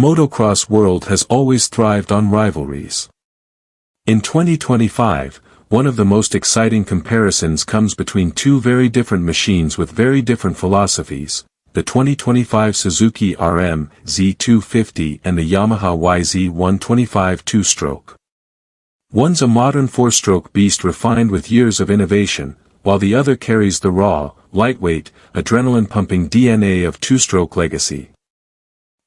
motocross world has always thrived on rivalries. In 2025, one of the most exciting comparisons comes between two very different machines with very different philosophies, the 2025 Suzuki RM-Z250 and the Yamaha YZ125 two-stroke. One's a modern four-stroke beast refined with years of innovation, while the other carries the raw, lightweight, adrenaline-pumping DNA of two-stroke legacy.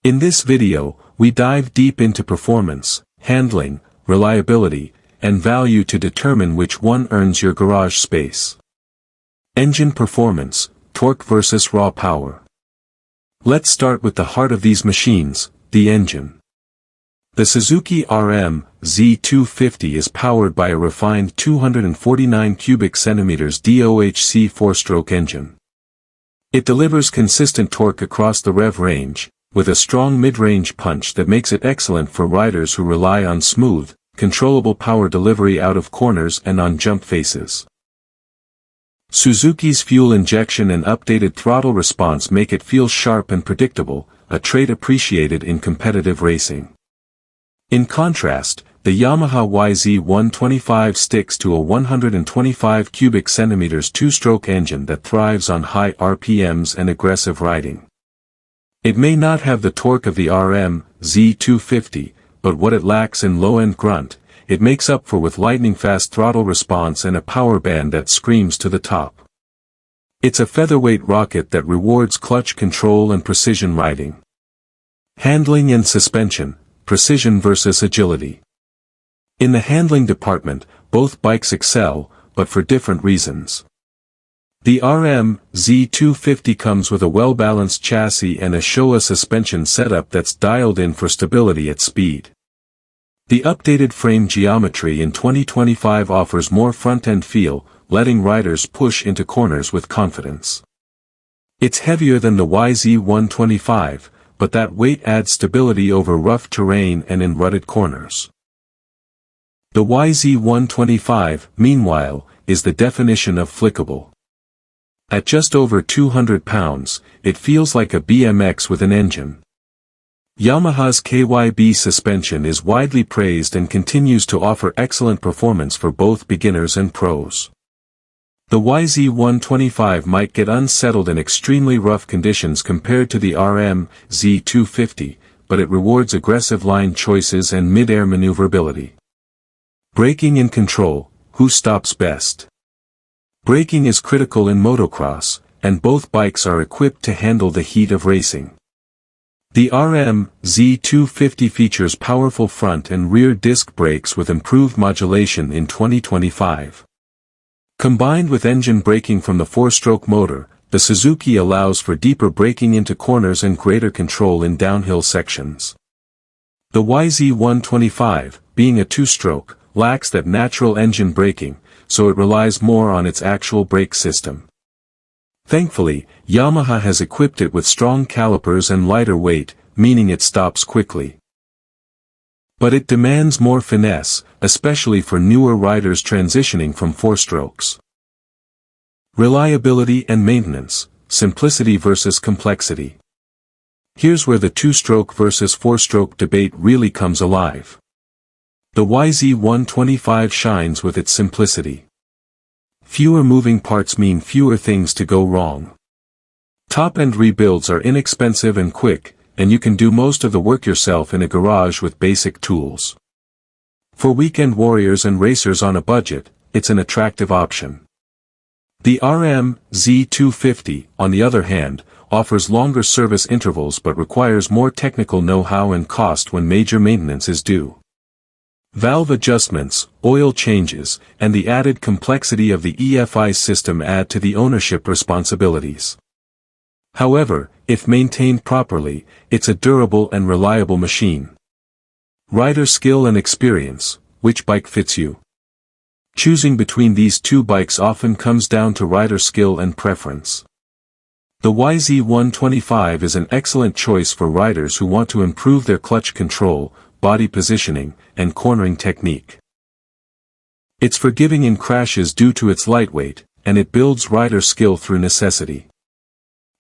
In this video, we dive deep into performance, handling, reliability, and value to determine which one earns your garage space. Engine performance, torque versus raw power. Let's start with the heart of these machines, the engine. The Suzuki RM-Z250 is powered by a refined 249 cubic centimeters DOHC four-stroke engine. It delivers consistent torque across the rev range, with a strong mid-range punch that makes it excellent for riders who rely on smooth, controllable power delivery out of corners and on jump faces. Suzuki's fuel injection and updated throttle response make it feel sharp and predictable, a trait appreciated in competitive racing. In contrast, the Yamaha YZ125 sticks to a 125 cubic centimeters two-stroke engine that thrives on high RPMs and aggressive riding. It may not have the torque of the RM-Z250, but what it lacks in low-end grunt, it makes up for with lightning-fast throttle response and a power band that screams to the top. It's a featherweight rocket that rewards clutch control and precision riding. Handling and suspension, precision versus agility. In the handling department, both bikes excel, but for different reasons. The RM-Z250 comes with a well-balanced chassis and a Showa suspension setup that's dialed in for stability at speed. The updated frame geometry in 2025 offers more front-end feel, letting riders push into corners with confidence. It's heavier than the YZ125, but that weight adds stability over rough terrain and in rutted corners. The YZ125, meanwhile, is the definition of flickable. At just over 200 pounds, it feels like a BMX with an engine. Yamaha's KYB suspension is widely praised and continues to offer excellent performance for both beginners and pros. The YZ125 might get unsettled in extremely rough conditions compared to the RM-Z250, but it rewards aggressive line choices and mid-air maneuverability. Braking and control, who stops best? Braking is critical in motocross, and both bikes are equipped to handle the heat of racing. The RM-Z250 features powerful front and rear disc brakes with improved modulation in 2025. Combined with engine braking from the four-stroke motor, the Suzuki allows for deeper braking into corners and greater control in downhill sections. The YZ125, being a two-stroke, lacks that natural engine braking, so it relies more on its actual brake system. Thankfully, Yamaha has equipped it with strong calipers and lighter weight, meaning it stops quickly. But it demands more finesse, especially for newer riders transitioning from four-strokes. Reliability and maintenance, simplicity versus complexity. Here's where the two-stroke versus four-stroke debate really comes alive. The YZ125 shines with its simplicity. Fewer moving parts mean fewer things to go wrong. Top-end rebuilds are inexpensive and quick, and you can do most of the work yourself in a garage with basic tools. For weekend warriors and racers on a budget, it's an attractive option. The RM-Z250, on the other hand, offers longer service intervals but requires more technical know-how and cost when major maintenance is due. Valve adjustments, oil changes, and the added complexity of the EFI system add to the ownership responsibilities. However, if maintained properly, it's a durable and reliable machine. Rider skill and experience, which bike fits you? Choosing between these two bikes often comes down to rider skill and preference. The YZ125 is an excellent choice for riders who want to improve their clutch control, body positioning, and cornering technique. It's forgiving in crashes due to its lightweight, and it builds rider skill through necessity.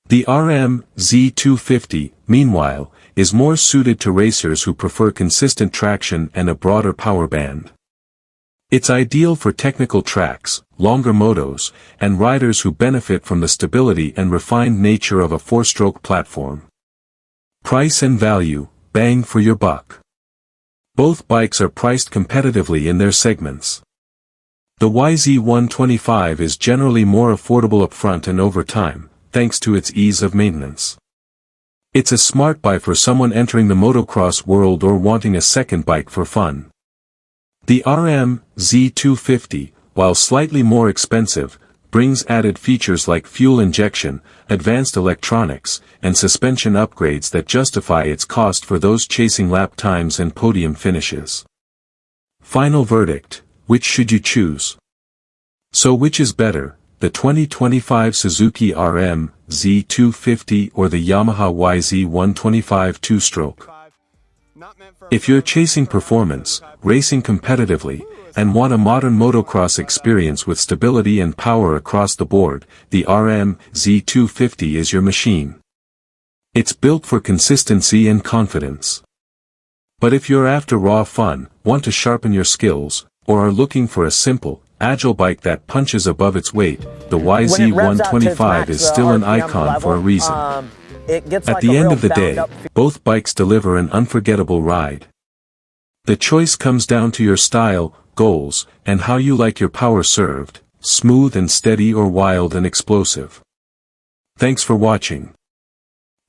The RM-Z250, meanwhile, is more suited to racers who prefer consistent traction and a broader power band. It's ideal for technical tracks, longer motos, and riders who benefit from the stability and refined nature of a four-stroke platform. Price and value, bang for your buck. Both bikes are priced competitively in their segments. The YZ125 is generally more affordable upfront and over time, thanks to its ease of maintenance. It's a smart buy for someone entering the motocross world or wanting a second bike for fun. The RM-Z250, while slightly more expensive, brings added features like fuel injection, advanced electronics, and suspension upgrades that justify its cost for those chasing lap times and podium finishes. Final verdict, which should you choose? So which is better, the 2025 Suzuki RM-Z250 or the Yamaha YZ125 two-stroke? If you're chasing performance, racing competitively, and want a modern motocross experience with stability and power across the board, the RM-Z250 is your machine. It's built for consistency and confidence. But if you're after raw fun, want to sharpen your skills, or are looking for a simple, agile bike that punches above its weight, the YZ125 is still an icon for a reason. At the end of the day, both bikes deliver an unforgettable ride. The choice comes down to your style, goals, and how you like your power served, smooth and steady or wild and explosive. Thanks for watching.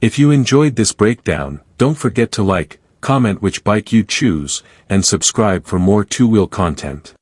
If you enjoyed this breakdown, don't forget to like, comment which bike you choose, and subscribe for more two-wheel content.